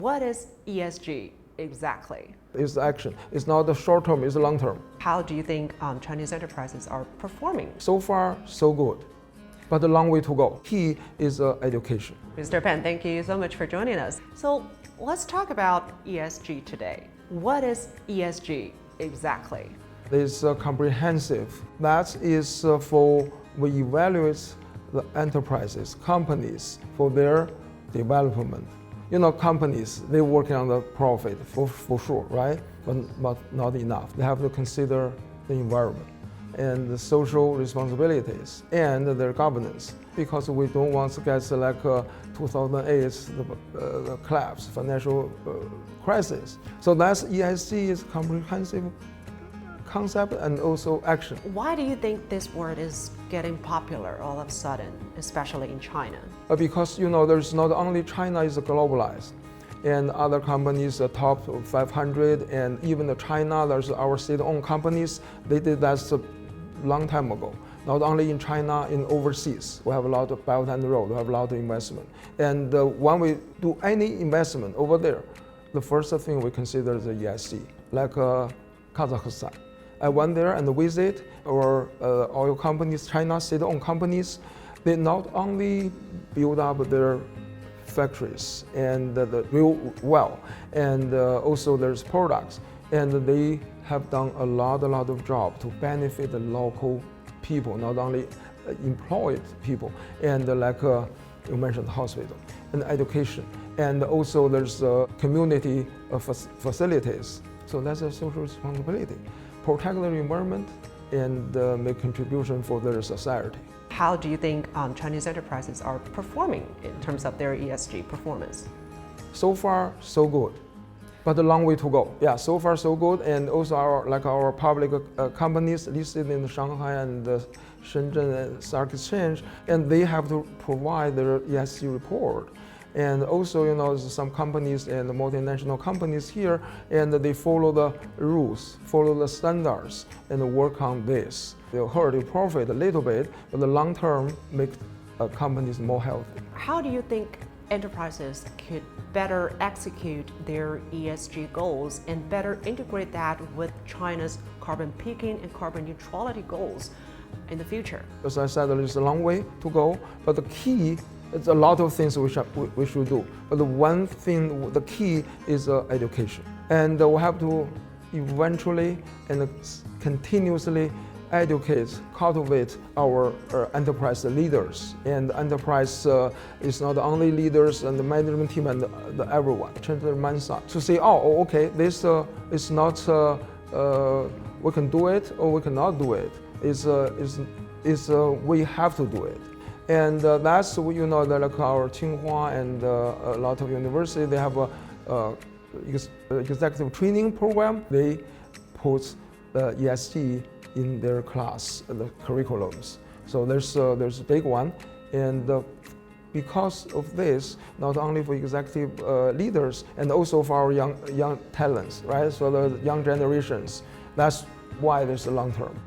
What is ESG exactly? It's action. It's not the short term, it's the long term. How do you think Chinese enterprises are performing? So far, so good, but a long way to go. Key is education. Mr. Pan, thank you so much for joining us. So let's talk about ESG today. What is ESG exactly? It's comprehensive. That is for we evaluate the enterprises, companies for their development. You know, companies, they're working on the profit for sure, right? But not enough. They have to consider the environment and the social responsibilities and their governance, because we don't want to get like 2008 the collapse, financial crisis. So that's ESG is comprehensive concept and also action. Why do you think this word is getting popular all of a sudden, especially in China? Because you know, there's not only China is globalized, and other companies, the top 500, and even the China, there's our state-owned companies. They did that a long time ago. Not only in China, in overseas, we have a lot of Belt and Road, we have a lot of investment. And when we do any investment over there, the first thing we consider is the ESG, like Kazakhstan. I went there and visit our oil companies, China state-owned companies. They not only build up their factories and the real well, and also there's products, and they have done a lot of job to benefit the local people, not only employed people, and like you mentioned, hospital and education, and also there's community facilities. So that's a social responsibility. Protect their environment and make contribution for their society. How do you think Chinese enterprises are performing in terms of their ESG performance? So far, so good, but a long way to go. Yeah, so far so good, and also our public companies listed in Shanghai and Shenzhen Stock Exchange, and they have to provide their ESG report. And also, you know, some companies and multinational companies here, and they follow the rules, follow the standards, and work on this. They'll hurt their profit a little bit, but the long term make companies more healthy. How do you think enterprises could better execute their ESG goals and better integrate that with China's carbon peaking and carbon neutrality goals in the future? As I said, there's a long way to go, but the key, it's a lot of things we should do. But the one thing, the key is education. And we have to eventually and continuously educate, cultivate our enterprise leaders. And enterprise is not only leaders and the management team and everyone. Change their mindset to say, oh, okay, this is not, we can do it or we cannot do it. We have to do it. And that's, you know, like our Tsinghua and a lot of universities, they have a executive training program. They put ESG in their class, the curriculums. So there's a big one. And because of this, not only for executive leaders, and also for our young talents, right? So the young generations, that's why there's a long term.